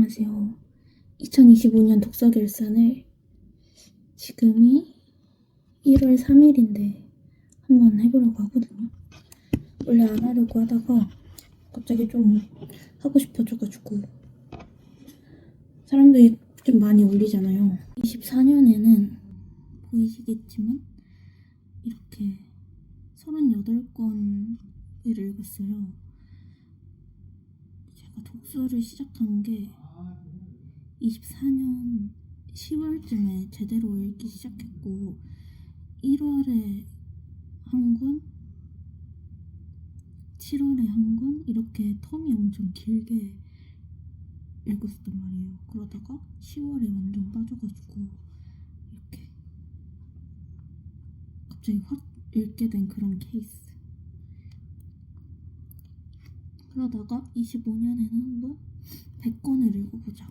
안녕하세요. 2025년 독서결산을 지금이 1월 3일인데 한번 해보려고 하거든요. 원래 안 하려고 하다가 갑자기 좀 하고 싶어져가지고 사람들이 좀 많이 올리잖아요. 24년에는 보이시겠지만 이렇게 38권을 읽었어요. 제가 독서를 시작한 게 24년 10월쯤에 제대로 읽기 시작했고 1월에 한 권, 7월에 한 권 이렇게 텀이 엄청 길게 읽었었단 말이에요. 그러다가 10월에 완전 빠져가지고 이렇게 갑자기 확 읽게 된 그런 케이스. 그러다가 25년에는 한번 100권을 읽어보자.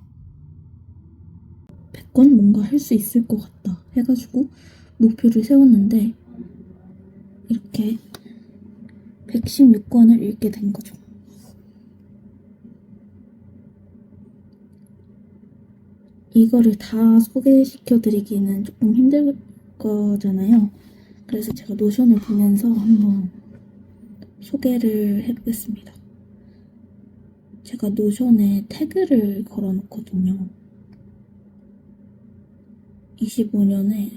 100권 뭔가 할 수 있을 것 같다 해가지고 목표를 세웠는데 이렇게 116권을 읽게 된 거죠. 이거를 다 소개시켜드리기는 조금 힘들 거잖아요. 그래서 제가 노션을 보면서 한번 소개를 해보겠습니다. 제가 노션에 태그를 걸어놓거든요. 25년에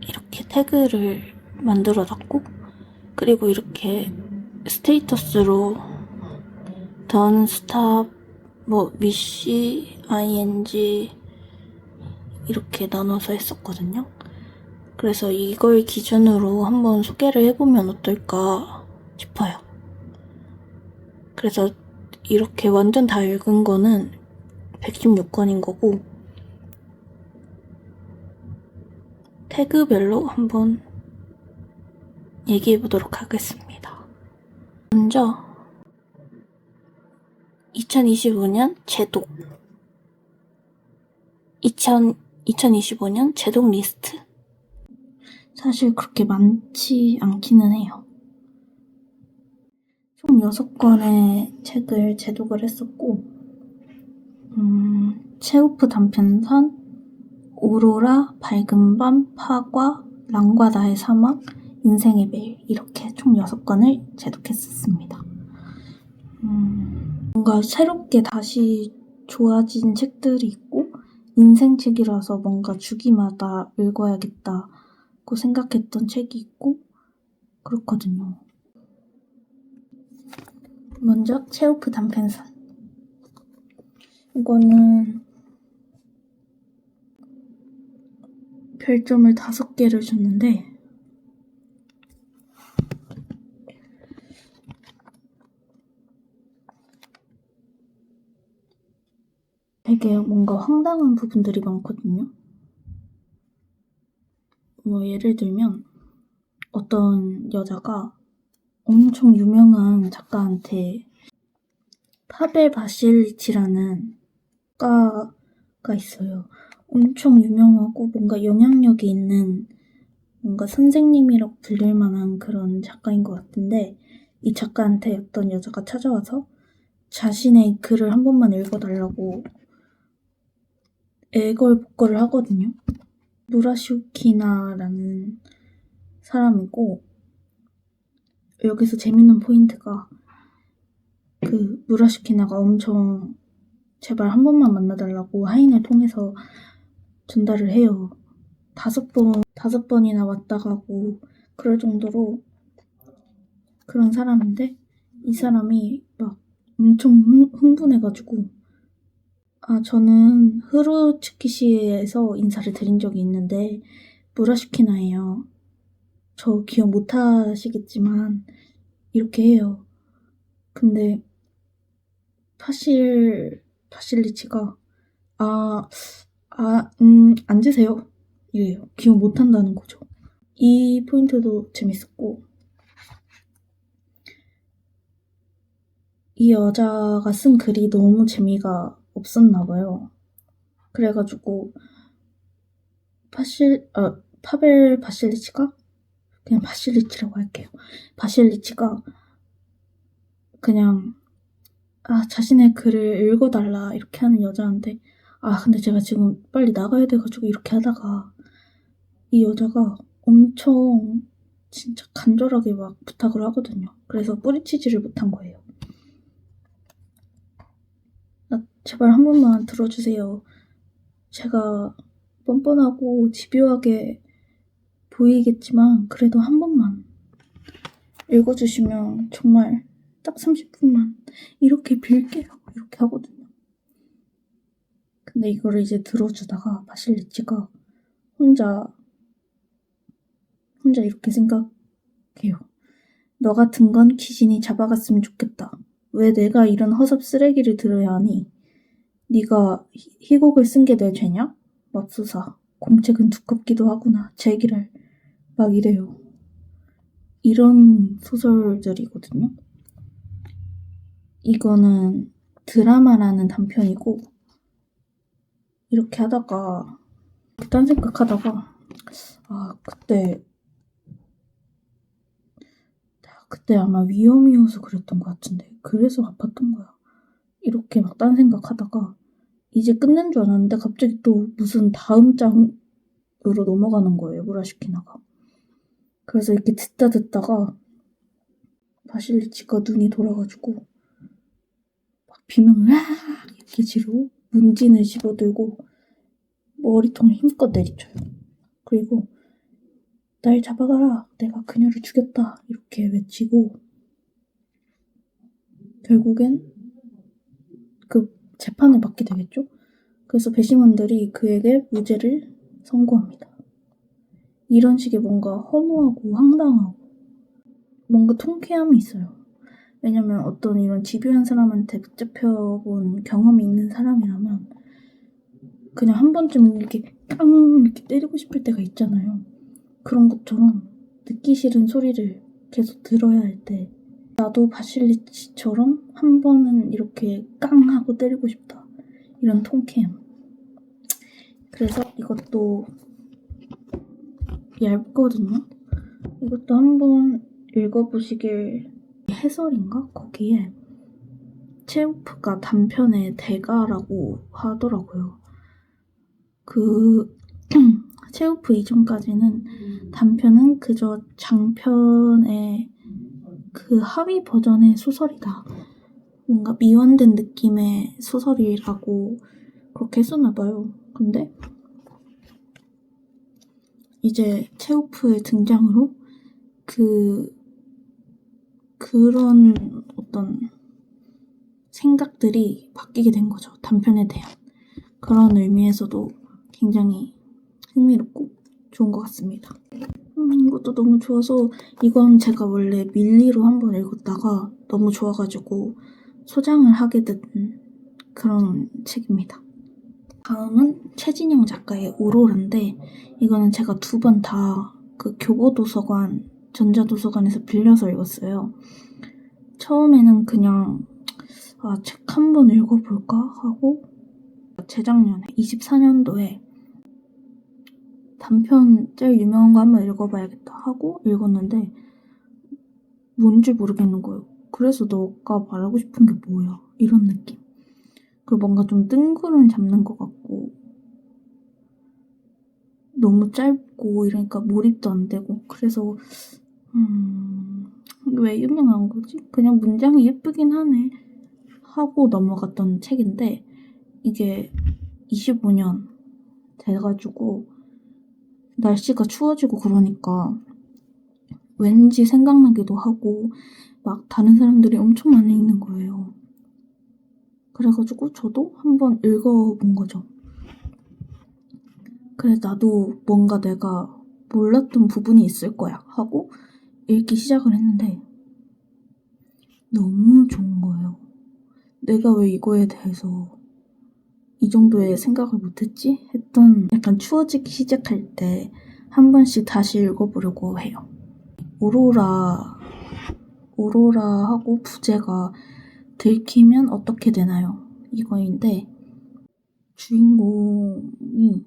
이렇게 태그를 만들어놨고 그리고 이렇게 스테이터스로 던 스탑 위시 ing 이렇게 나눠서 했었거든요. 그래서 이걸 기준으로 한번 소개를 해보면 어떨까 싶어요. 그래서 이렇게 완전 다 읽은 거는 116권인 거고 태그별로 한번 얘기해보도록 하겠습니다. 먼저 2025년 제독 2025년 제독 리스트. 사실 그렇게 많지 않기는 해요. 총 6권의 책을 제독을 했었고 체오프 단편선, 오로라, 밝은 밤, 파과, 랑과 나의 사막, 인생의 매일 이렇게 총 6권을 제독했었습니다. 뭔가 새롭게 다시 좋아진 책들이 있고 인생책이라서 뭔가 주기마다 읽어야겠다고 생각했던 책이 있고 그렇거든요. 먼저 체오프 단편선. 이거는 별점을 5개를 줬는데 되게 뭔가 황당한 부분들이 많거든요. 예를 들면 어떤 여자가 엄청 유명한 작가한테 파벨 바실리치라는 작가가 있어요. 엄청 유명하고 뭔가 영향력이 있는 뭔가 선생님이라고 불릴 만한 그런 작가인 것 같은데 이 작가한테 어떤 여자가 찾아와서 자신의 글을 한 번만 읽어달라고 애걸복걸을 하거든요. 무라슈키나라는 사람이고 여기서 재밌는 포인트가 그 무라슈키나가 엄청 제발 한 번만 만나달라고 하인을 통해서 전달을 해요. 5번이나 왔다 가고 그럴 정도로 그런 사람인데 이 사람이 막 엄청 흥분해가지고 저는 흐루츠키시에서 인사를 드린 적이 있는데 무라슈키나예요. 저 기억 못하시겠지만 이렇게 해요. 근데 바실리치가 앉으세요. 이래요. 기억 못한다는 거죠. 이 포인트도 재밌었고 이 여자가 쓴 글이 너무 재미가 없었나 봐요. 그래가지고 파벨 바실리치가 그냥 바실리치라고 할게요. 바실리치가 그냥 자신의 글을 읽어달라 이렇게 하는 여자한테 근데 제가 지금 빨리 나가야 돼가지고 이렇게 하다가 이 여자가 엄청 진짜 간절하게 막 부탁을 하거든요. 그래서 뿌리치지를 못한 거예요. 제발 한 번만 들어주세요. 제가 뻔뻔하고 집요하게 보이겠지만 그래도 한 번만 읽어주시면 정말 딱 30분만 이렇게 빌게요. 이렇게 하거든요. 근데 이거를 이제 들어주다가 바실리치가 혼자 이렇게 생각해요. 너 같은 건 귀신이 잡아갔으면 좋겠다. 왜 내가 이런 허섭 쓰레기를 들어야 하니? 네가 희곡을 쓴 게 내 죄냐? 맙소사. 공책은 두껍기도 하구나. 제기를 막 이래요. 이런 소설들이거든요. 이거는 드라마라는 단편이고 이렇게 하다가 딴 생각하다가 그때 아마 위험이어서 그랬던 것 같은데 그래서 아팠던 거야. 이렇게 막 딴 생각하다가 이제 끝낸 줄 알았는데 갑자기 또 무슨 다음 장으로 넘어가는 거예요. 무라시키나가. 그래서 이렇게 듣다가 바실리치가 눈이 돌아가지고 막 비명을 이렇게 지르고 문진을 집어들고 머리통을 힘껏 내리쳐요. 그리고 날 잡아가라. 내가 그녀를 죽였다. 이렇게 외치고 결국엔 그 재판을 받게 되겠죠. 그래서 배심원들이 그에게 무죄를 선고합니다. 이런 식의 뭔가 허무하고 황당하고 뭔가 통쾌함이 있어요. 왜냐면 어떤 이런 집요한 사람한테 붙잡혀본 경험이 있는 사람이라면 그냥 한 번쯤 이렇게 이렇게 때리고 싶을 때가 있잖아요. 그런 것처럼 듣기 싫은 소리를 계속 들어야 할 때 나도 바실리치처럼 한 번은 이렇게 깡 하고 때리고 싶다. 이런 통쾌함. 그래서 이것도 얇거든요. 이것도 한번 읽어보시길. 해설인가? 거기에 체우프가 단편의 대가라고 하더라고요. 체우프 이전까지는 단편은 그저 장편의 그 하위 버전의 소설이다. 뭔가 미완된 느낌의 소설이라고 그렇게 했었나봐요. 근데 이제 체우프의 등장으로 그런 어떤 생각들이 바뀌게 된 거죠. 단편에 대한. 그런 의미에서도 굉장히 흥미롭고 좋은 것 같습니다. 이것도 너무 좋아서 이건 제가 원래 밀리로 한번 읽었다가 너무 좋아가지고 소장을 하게 된 그런 책입니다. 다음은 최진영 작가의 오로라인데 이거는 제가 2번 다 그 교보도서관, 전자도서관에서 빌려서 읽었어요. 처음에는 그냥 책 한번 읽어볼까 하고 재작년에 24년도에 단편 제일 유명한 거 한번 읽어봐야겠다 하고 읽었는데 뭔지 모르겠는 거예요. 그래서 너가 말하고 싶은 게 뭐야? 이런 느낌. 그리고 뭔가 좀 뜬구름 잡는 것 같고 너무 짧고 이러니까 몰입도 안 되고 그래서 왜 유명한 거지? 그냥 문장이 예쁘긴 하네 하고 넘어갔던 책인데 이게 25년 돼가지고 날씨가 추워지고 그러니까 왠지 생각나기도 하고 막 다른 사람들이 엄청 많이 읽는 거예요. 그래가지고 저도 한번 읽어본 거죠. 그래서 나도 뭔가 내가 몰랐던 부분이 있을 거야 하고 읽기 시작을 했는데 너무 좋은 거예요. 내가 왜 이거에 대해서 이 정도의 생각을 못했지? 했던 약간 추워지기 시작할 때 한 번씩 다시 읽어보려고 해요. 오로라하고 부제가 들키면 어떻게 되나요? 이거인데 주인공이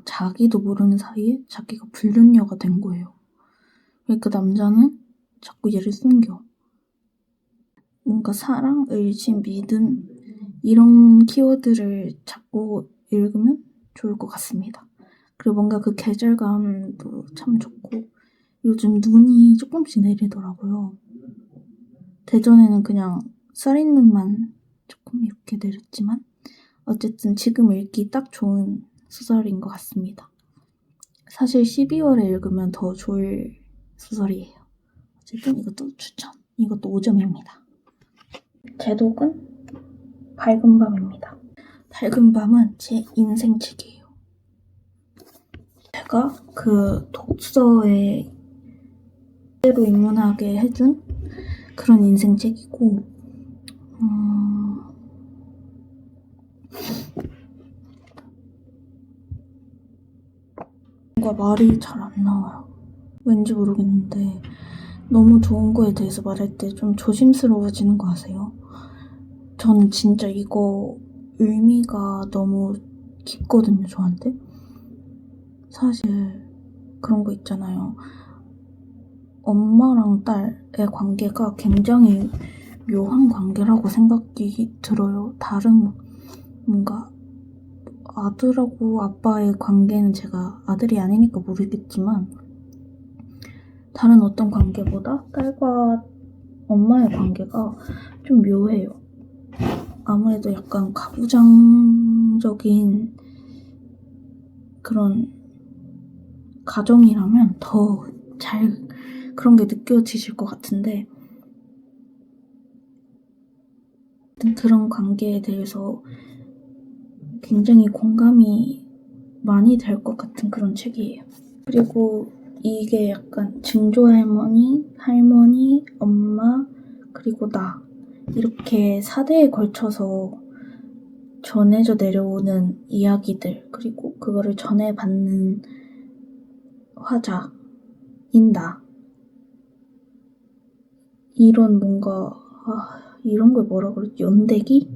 자기도 모르는 사이에 자기가 불륜녀가 된 거예요. 그러니까 남자는 자꾸 얘를 숨겨. 뭔가 사랑, 의지, 믿음 이런 키워드를 잡고 읽으면 좋을 것 같습니다. 그리고 뭔가 그 계절감도 참 좋고 요즘 눈이 조금씩 내리더라고요. 대전에는 그냥 쌀인 눈만 조금 이렇게 내렸지만 어쨌든 지금 읽기 딱 좋은 소설인 것 같습니다. 사실 12월에 읽으면 더 좋을 소설이에요. 어쨌든 이것도 추천. 이것도 5점입니다. 제독은 밝은 밤입니다. 밝은 밤은 제 인생책이에요. 제가 그 독서에 그대로 입문하게 해준 그런 인생책이고 뭔가 말이 잘 안 나와요. 왠지 모르겠는데 너무 좋은 거에 대해서 말할 때 좀 조심스러워지는 거 아세요? 저는 진짜 이거 의미가 너무 깊거든요, 저한테. 사실 그런 거 있잖아요. 엄마랑 딸의 관계가 굉장히 묘한 관계라고 생각이 들어요. 다른 뭔가 아들하고 아빠의 관계는 제가 아들이 아니니까 모르겠지만 다른 어떤 관계보다 딸과 엄마의 관계가 좀 묘해요. 아무래도 약간 가부장적인 그런 가정이라면 더 잘 그런 게 느껴지실 것 같은데 그런 관계에 대해서 굉장히 공감이 많이 될 것 같은 그런 책이에요. 그리고 이게 약간 증조할머니, 할머니, 엄마, 그리고 나 이렇게 4대에 걸쳐서 전해져 내려오는 이야기들 그리고 그거를 전해받는 화자인 나 이런 뭔가 이런 걸 뭐라 그러지? 연대기?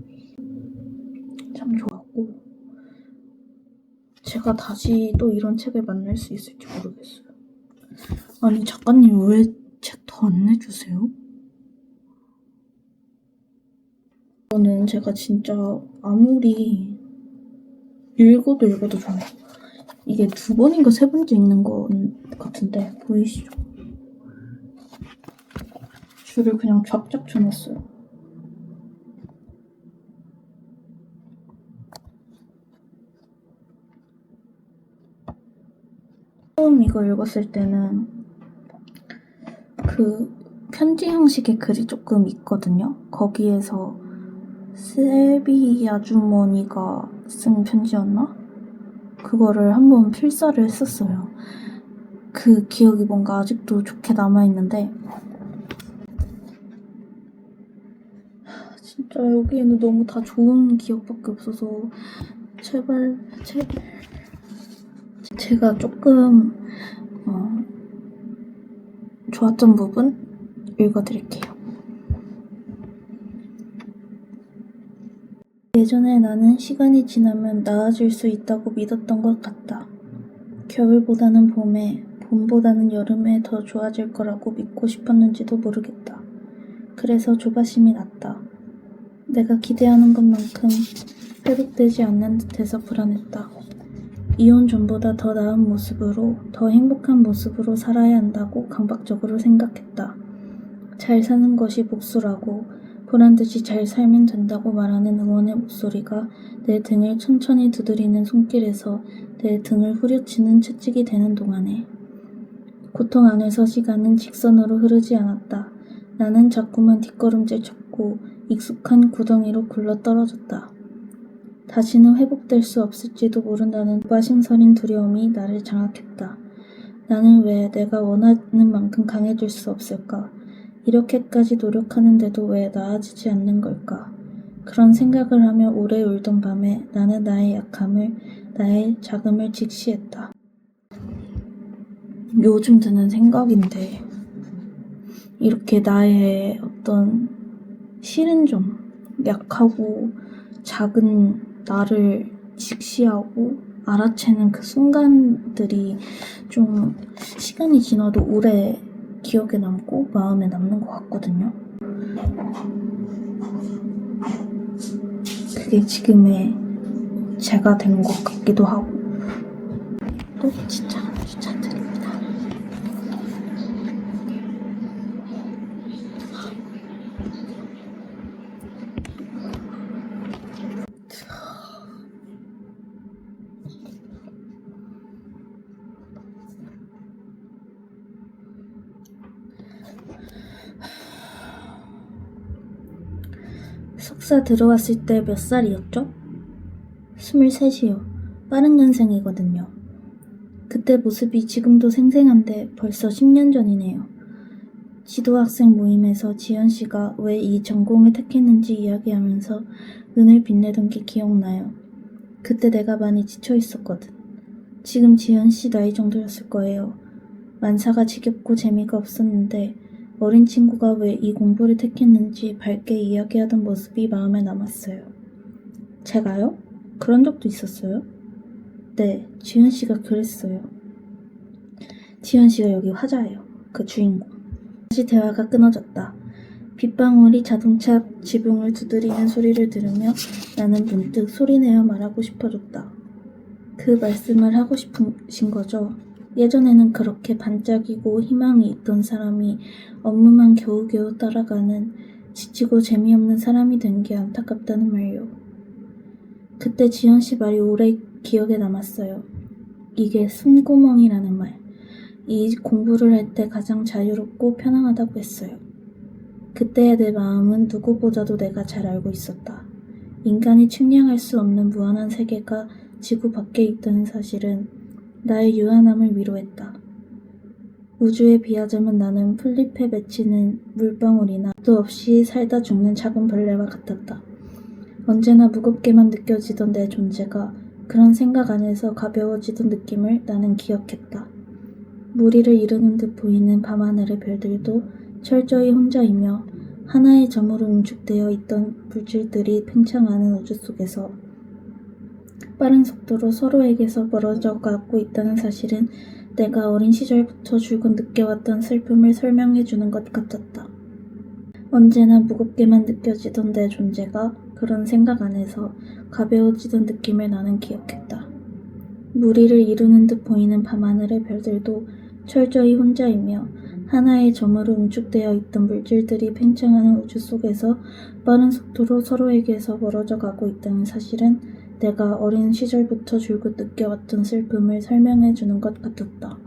참 좋았고 제가 다시 또 이런 책을 만날 수 있을지 모르겠어요. 아니 작가님 왜 책 더 안 내주세요? 이거는 제가 진짜 아무리 읽어도 좋아요. 이게 2번인가 3번째 읽는 거 같은데 보이시죠? 줄을 그냥 쫙쫙 쳐놨어요. 처음 이거 읽었을 때는 그 편지 형식의 글이 조금 있거든요. 거기에서 셀비 아주머니가 쓴 편지였나? 그거를 한번 필사를 했었어요. 그 기억이 뭔가 아직도 좋게 남아있는데 진짜 여기에는 너무 다 좋은 기억밖에 없어서 제발 제가 조금 좋았던 부분 읽어드릴게요. 예전에 나는 시간이 지나면 나아질 수 있다고 믿었던 것 같다. 겨울보다는 봄에, 봄보다는 여름에 더 좋아질 거라고 믿고 싶었는지도 모르겠다. 그래서 조바심이 났다. 내가 기대하는 것만큼 회복되지 않는 듯해서 불안했다. 이혼 전보다 더 나은 모습으로, 더 행복한 모습으로 살아야 한다고 강박적으로 생각했다. 잘 사는 것이 복수라고 보란듯이 잘 살면 된다고 말하는 응원의 목소리가 내 등을 천천히 두드리는 손길에서 내 등을 후려치는 채찍이 되는 동안에 고통 안에서 시간은 직선으로 흐르지 않았다. 나는 자꾸만 뒷걸음질 쳤고 익숙한 구덩이로 굴러떨어졌다. 다시는 회복될 수 없을지도 모른다는 조바심서린 두려움이 나를 장악했다. 나는 왜 내가 원하는 만큼 강해질 수 없을까? 이렇게까지 노력하는데도 왜 나아지지 않는 걸까? 그런 생각을 하며 오래 울던 밤에 나는 나의 약함을, 나의 자금을 직시했다. 요즘 드는 생각인데 이렇게 나의 어떤 싫은 점, 약하고 작은 나를 직시하고 알아채는 그 순간들이 좀 시간이 지나도 오래 기억에 남고 마음에 남는 것 같거든요. 그게 지금의 제가 된 것 같기도 하고. 또 진짜 추천드립니다. 석사 들어왔을 때 몇 살이었죠? 23이요. 빠른 년생이거든요. 그때 모습이 지금도 생생한데 벌써 10년 전이네요. 지도학생 모임에서 지연씨가 왜 이 전공을 택했는지 이야기하면서 눈을 빛내던 게 기억나요. 그때 내가 많이 지쳐있었거든. 지금 지연씨 나이 정도였을 거예요. 만사가 지겹고 재미가 없었는데 어린 친구가 왜 이 공부를 택했는지 밝게 이야기하던 모습이 마음에 남았어요. 제가요? 그런 적도 있었어요? 네, 지연씨가 그랬어요. 지연씨가 여기 화자예요. 그 주인공. 다시 대화가 끊어졌다. 빗방울이 자동차 지붕을 두드리는 소리를 들으며 나는 문득 소리내어 말하고 싶어졌다. 그 말씀을 하고 싶으신 거죠? 예전에는 그렇게 반짝이고 희망이 있던 사람이 업무만 겨우겨우 따라가는 지치고 재미없는 사람이 된 게 안타깝다는 말요. 그때 지연씨 말이 오래 기억에 남았어요. 이게 숨구멍이라는 말. 이 공부를 할 때 가장 자유롭고 편안하다고 했어요. 그때의 내 마음은 누구보다도 내가 잘 알고 있었다. 인간이 측량할 수 없는 무한한 세계가 지구 밖에 있다는 사실은 나의 유한함을 위로했다. 우주에 비하자면 나는 풀잎에 맺히는 물방울이나 도 없이 살다 죽는 작은 벌레와 같았다. 언제나 무겁게만 느껴지던 내 존재가 그런 생각 안에서 가벼워지던 느낌을 나는 기억했다. 무리를 이루는 듯 보이는 밤하늘의 별들도 철저히 혼자이며 하나의 점으로 응축되어 있던 물질들이 팽창하는 우주 속에서 빠른 속도로 서로에게서 멀어져 가고 있다는 사실은 내가 어린 시절부터 줄곧 느껴왔던 슬픔을 설명해 주는 것 같았다. 언제나 무겁게만 느껴지던 내 존재가 그런 생각 안에서 가벼워지던 느낌을 나는 기억했다. 무리를 이루는 듯 보이는 밤하늘의 별들도 철저히 혼자이며 하나의 점으로 응축되어 있던 물질들이 팽창하는 우주 속에서 빠른 속도로 서로에게서 멀어져 가고 있다는 사실은 내가 어린 시절부터 줄곧 느껴왔던 슬픔을 설명해 주는 것 같았다.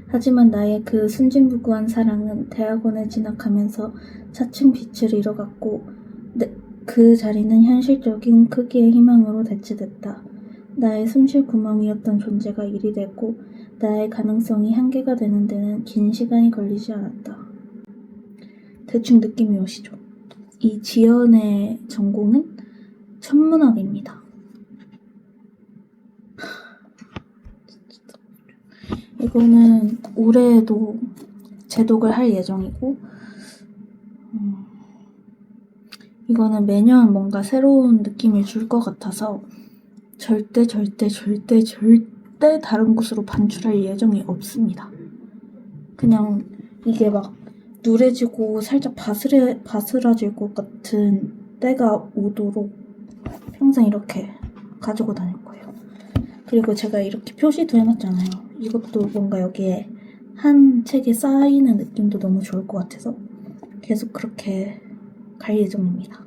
하지만 나의 그 순진무구한 사랑은 대학원에 진학하면서 차츰 빛을 잃어갔고 그 자리는 현실적인 크기의 희망으로 대체됐다. 나의 숨쉴 구멍이었던 존재가 일이 됐고 나의 가능성이 한계가 되는 데는 긴 시간이 걸리지 않았다. 대충 느낌이 오시죠? 이 지연의 전공은 천문학입니다. 이거는 올해도 재독을 할 예정이고 이거는 매년 뭔가 새로운 느낌을 줄 것 같아서 절대 다른 곳으로 반출할 예정이 없습니다. 그냥 이게 막 누래지고 살짝 바스라질 것 같은 때가 오도록 평생 이렇게 가지고 다닐 거예요. 그리고 제가 이렇게 표시도 해놨잖아요. 이것도 뭔가 여기에 한 책에 쌓이는 느낌도 너무 좋을 것 같아서 계속 그렇게 갈 예정입니다.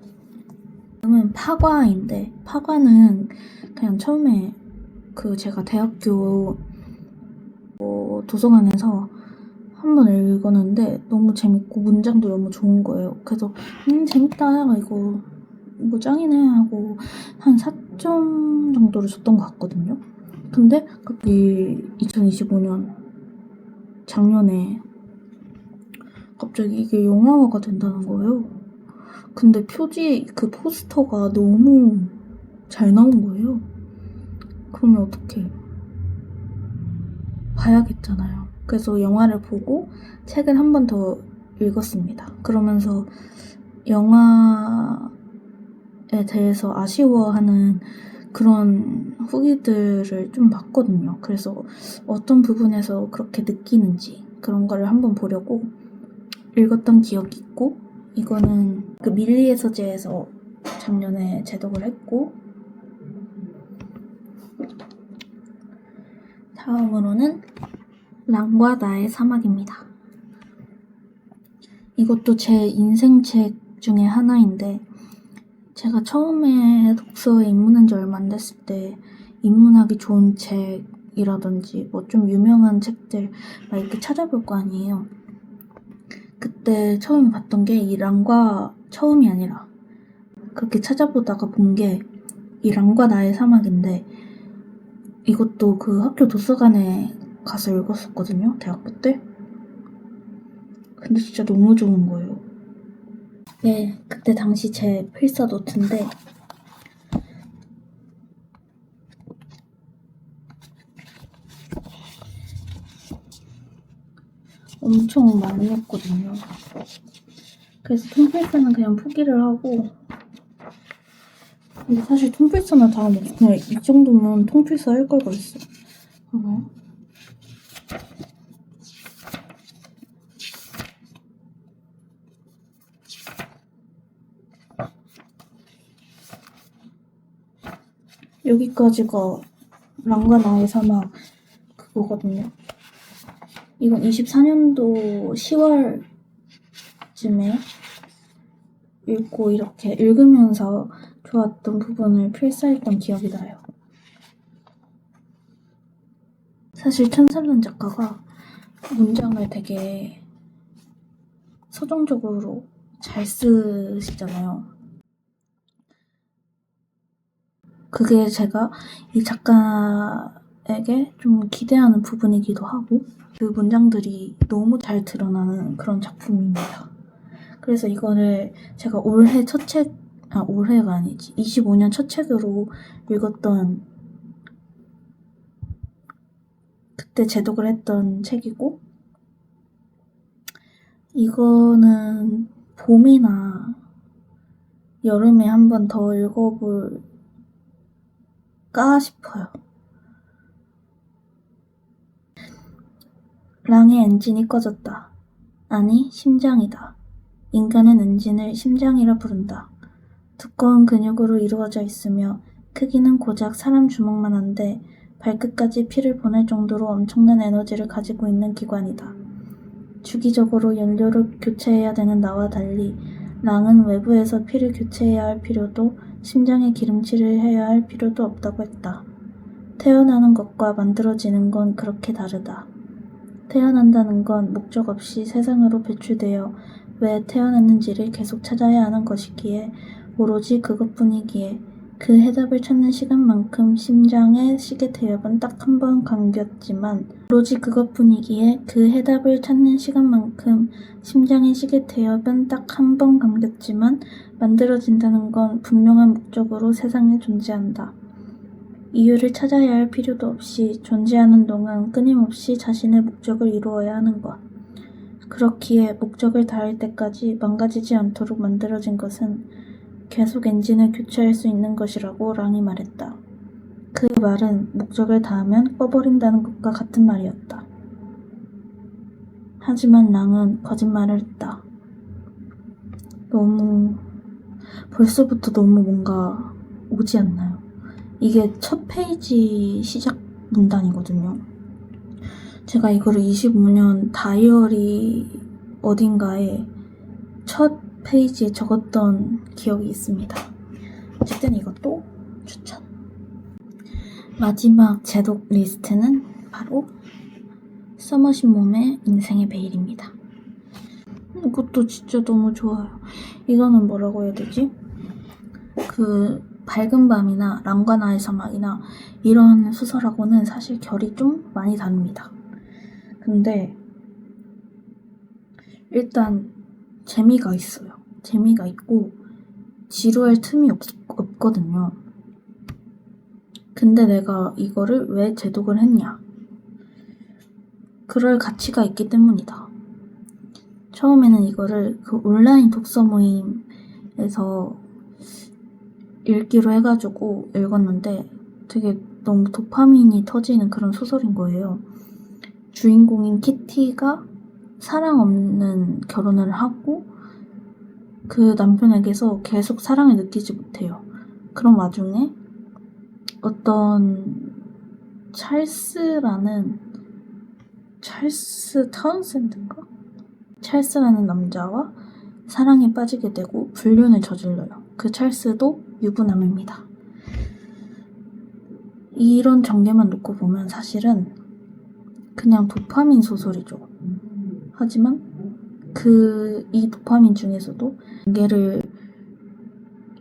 저는 파과인데 파과는 그냥 처음에 제가 대학교 도서관에서 한번 읽었는데 너무 재밌고 문장도 너무 좋은 거예요. 그래서 재밌다, 이거 짱이네 하고 한 4점 정도를 줬던 것 같거든요. 근데 갑자기 2025년 작년에 갑자기 이게 영화화가 된다는 거예요. 근데 표지 그 포스터가 너무 잘 나온 거예요. 그러면 어떡해. 봐야겠잖아요. 그래서 영화를 보고 책을 한 번 더 읽었습니다. 그러면서 영화에 대해서 아쉬워하는 그런 후기들을 좀 봤거든요. 그래서 어떤 부분에서 그렇게 느끼는지 그런 거를 한번 보려고 읽었던 기억이 있고 이거는 그 밀리의 서재에서 작년에 제독을 했고, 다음으로는 랑과 나의 사막입니다. 이것도 제 인생책 중에 하나인데, 제가 처음에 독서에 입문한 지 얼마 안 됐을 때 입문하기 좋은 책이라든지 뭐 좀 유명한 책들 막 이렇게 찾아볼 거 아니에요. 그때 처음에 봤던 게 이 랑과, 처음이 아니라 그렇게 찾아보다가 본 게 이 랑과 나의 사막인데, 이것도 그 학교 도서관에 가서 읽었었거든요, 대학교 때. 근데 진짜 너무 좋은 거예요. 네, 그때 당시 제 필사 노트인데, 엄청 많이 했거든요. 그래서 통필사는 그냥 포기를 하고, 근데 사실 통필사나 다음에 그냥 이 정도면 통필사 할 걸 그랬어. 봐봐요. 여기까지가 랑과 나의 사막 그거거든요. 이건 24년도 10월쯤에 읽고 이렇게 읽으면서 좋았던 부분을 필사했던 기억이 나요. 사실 천살란 작가가 문장을 되게 서정적으로 잘 쓰시잖아요. 그게 제가 이 작가에게 좀 기대하는 부분이기도 하고, 그 문장들이 너무 잘 드러나는 그런 작품입니다. 그래서 이거를 제가 올해 첫 책, 올해가 아니지, 25년 첫 책으로 읽었던, 그때 제독을 했던 책이고, 이거는 봄이나 여름에 한 번 더 읽어볼까 싶어요. 랑의 엔진이 꺼졌다. 아니, 심장이다. 인간은 엔진을 심장이라 부른다. 두꺼운 근육으로 이루어져 있으며 크기는 고작 사람 주먹만 한데 발끝까지 피를 보낼 정도로 엄청난 에너지를 가지고 있는 기관이다. 주기적으로 연료를 교체해야 되는 나와 달리 랑은 외부에서 피를 교체해야 할 필요도 심장에 기름칠을 해야 할 필요도 없다고 했다. 태어나는 것과 만들어지는 건 그렇게 다르다. 태어난다는 건 목적 없이 세상으로 배출되어 왜 태어났는지를 계속 찾아야 하는 것이기에 오로지 그것뿐이기에 그 해답을 찾는 시간만큼 심장의 시계 태엽은 딱 한 번 감겼지만 오로지 그것뿐이기에 그 해답을 찾는 시간만큼 심장의 시계 태엽은 딱 한 번 감겼지만 만들어진다는 건 분명한 목적으로 세상에 존재한다. 이유를 찾아야 할 필요도 없이 존재하는 동안 끊임없이 자신의 목적을 이루어야 하는 것. 그렇기에 목적을 다할 때까지 망가지지 않도록 만들어진 것은 계속 엔진을 교체할 수 있는 것이라고 랑이 말했다. 그 말은 목적을 다하면 꺼버린다는 것과 같은 말이었다. 하지만 랑은 거짓말을 했다. 벌써부터 너무 뭔가 오지 않나요? 이게 첫 페이지 시작 문단이거든요. 제가 이거를 25년 다이어리 어딘가에 첫 페이지에 적었던 기억이 있습니다. 어쨌든 이것도 추천. 마지막 제독 리스트는 바로 서머신 몸의 인생의 베일입니다. 이것도 진짜 너무 좋아요. 이거는 뭐라고 해야 되지? 그 밝은 밤이나 랑과 나의 사막이나 이런 소설하고는 사실 결이 좀 많이 다릅니다. 근데 일단 재미가 있어요. 재미가 있고 지루할 틈이 없거든요. 근데 내가 이거를 왜 제독을 했냐? 그럴 가치가 있기 때문이다. 처음에는 이거를 그 온라인 독서 모임에서 읽기로 해가지고 읽었는데 되게 너무 도파민이 터지는 그런 소설인 거예요. 주인공인 키티가 사랑 없는 결혼을 하고 그 남편에게서 계속 사랑을 느끼지 못해요. 그런 와중에 어떤 찰스 타운센드인가? 찰스라는 남자와 사랑에 빠지게 되고 불륜을 저질러요. 그 찰스도 유부남입니다. 이런 전개만 놓고 보면 사실은 그냥 도파민 소설이죠. 하지만 이 도파민 중에서도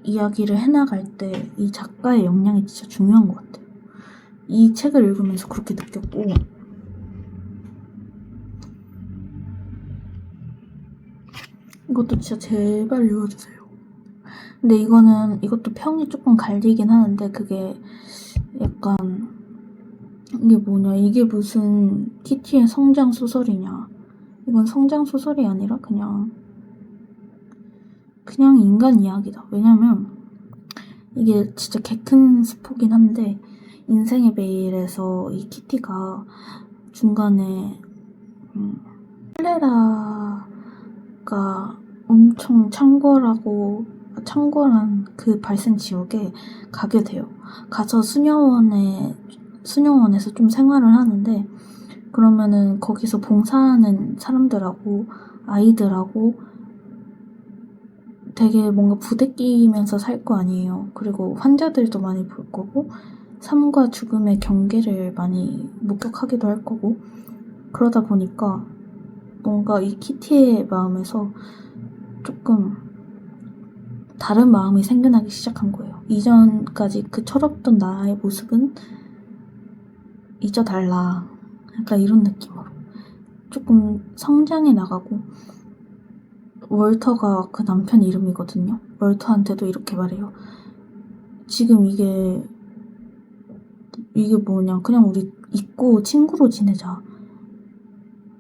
이야기를 해나갈 때 이 작가의 역량이 진짜 중요한 것 같아요. 이 책을 읽으면서 그렇게 느꼈고, 이것도 진짜 제발 읽어주세요. 근데 이것도 평이 조금 갈리긴 하는데, 그게 약간, 이게 무슨 키티의 성장 소설이냐. 이건 성장 소설이 아니라 그냥 인간 이야기다. 왜냐면 이게 진짜 개 큰 스포긴 한데, 인생의 베일에서 이 키티가 중간에 콜레라가 엄청 창궐한 그 발생 지역에 가게 돼요. 가서 수녀원에서 좀 생활을 하는데, 그러면은 거기서 봉사하는 사람들하고 아이들하고 되게 뭔가 부대끼면서 살 거 아니에요. 그리고 환자들도 많이 볼 거고, 삶과 죽음의 경계를 많이 목격하기도 할 거고, 그러다 보니까 뭔가 이 키티의 마음에서 조금 다른 마음이 생겨나기 시작한 거예요. 이전까지 그 철없던 나의 모습은 잊어달라. 약간 이런 느낌으로. 조금 성장해 나가고, 월터가 그 남편 이름이거든요. 월터한테도 이렇게 말해요. 지금 이게 뭐냐, 그냥 우리 잊고 친구로 지내자.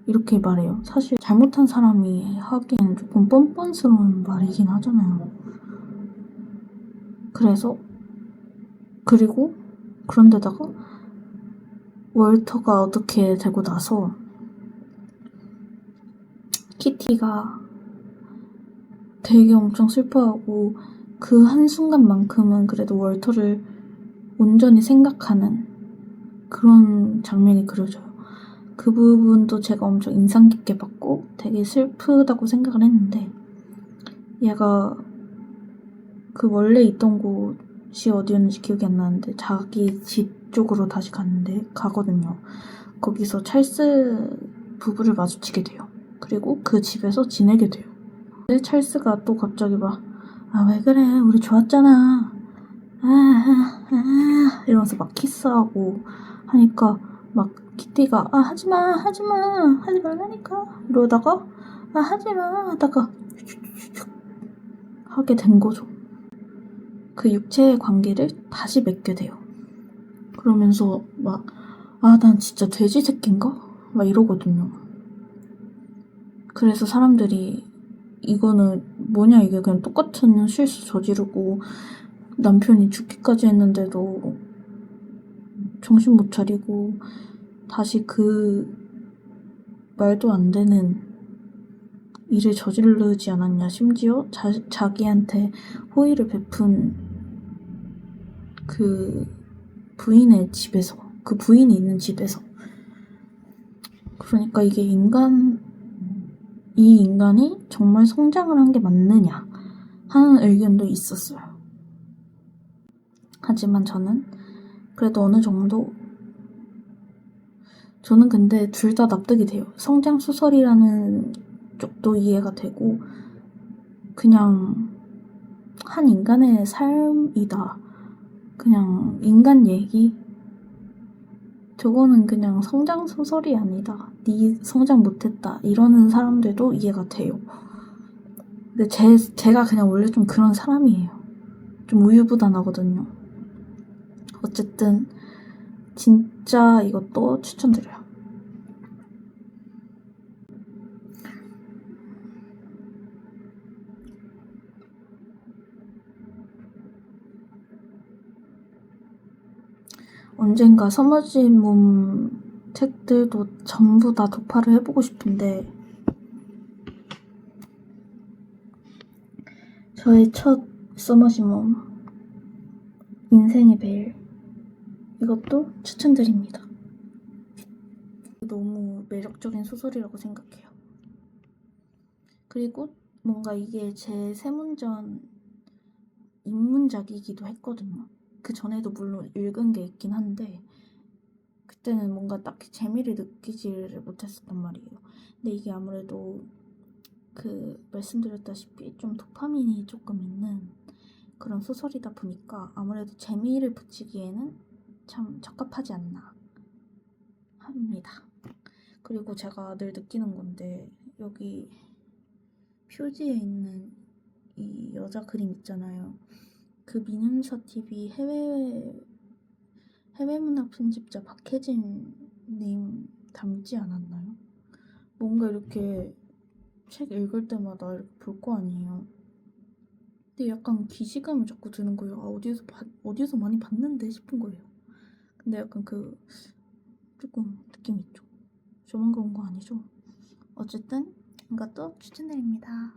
이렇게 말해요. 사실 잘못한 사람이 하기엔 조금 뻔뻔스러운 말이긴 하잖아요. 그런데다가 월터가 어떻게 되고 나서 키티가 되게 엄청 슬퍼하고, 그 한순간만큼은 그래도 월터를 온전히 생각하는 그런 장면이 그려져요. 그 부분도 제가 엄청 인상 깊게 봤고 되게 슬프다고 생각을 했는데, 얘가 그 원래 있던 곳이 어디였는지 기억이 안 나는데 자기 집 쪽으로 다시 가거든요. 거기서 찰스 부부를 마주치게 돼요. 그리고 그 집에서 지내게 돼요. 근데 찰스가 또 갑자기 왜 그래, 우리 좋았잖아, 이러면서 막 키스하고 하니까 막 키티가 하지마 하지 말라니까 이러다가 하지마 하다가 하게 된 거죠. 그 육체의 관계를 다시 맺게 돼요. 그러면서 난 진짜 돼지 새끼인가? 이러거든요. 그래서 사람들이 이거는 뭐냐, 이게 그냥 똑같은 실수 저지르고 남편이 죽기까지 했는데도 정신 못 차리고 다시 그 말도 안 되는 일을 저지르지 않았냐. 심지어 자기한테 호의를 베푼 그 부인의 집에서, 그 부인이 있는 집에서. 그러니까 이게 이 인간이 정말 성장을 한 게 맞느냐 하는 의견도 있었어요. 하지만 저는 그래도 어느 정도, 저는 근데 둘 다 납득이 돼요. 성장 소설이라는 쪽도 이해가 되고, 그냥 한 인간의 삶이다, 그냥 인간 얘기, 저거는 그냥 성장 소설이 아니다, 네 성장 못했다 이러는 사람들도 이해가 돼요. 근데 제가 그냥 원래 좀 그런 사람이에요. 좀 우유부단하거든요. 어쨌든 진짜 이것도 추천드려요. 언젠가 서머진 몸 책들도 전부 다 도파를 해보고 싶은데, 저의 첫 서머시멈 인생의 베일, 이것도 추천드립니다. 너무 매력적인 소설이라고 생각해요. 그리고 뭔가 이게 제 세문전 입문작이기도 했거든요. 그 전에도 물론 읽은 게 있긴 한데 그때는 뭔가 딱히 재미를 느끼지를 못했었단 말이에요. 근데 이게 아무래도 말씀드렸다시피 좀 도파민이 조금 있는 그런 소설이다 보니까 아무래도 재미를 붙이기에는 참 적합하지 않나 합니다. 그리고 제가 늘 느끼는 건데 여기 표지에 있는 이 여자 그림 있잖아요. 그 민음사 TV 해외문학 편집자 박혜진님 닮지 않았나요? 뭔가 이렇게 책 읽을 때마다 이렇게 볼 거 아니에요. 근데 약간 기시감이 자꾸 드는 거예요. 아, 어디에서 많이 봤는데 싶은 거예요. 근데 약간 조금 느낌 있죠. 저만 그런 거 아니죠? 어쨌든 이것도 추천드립니다.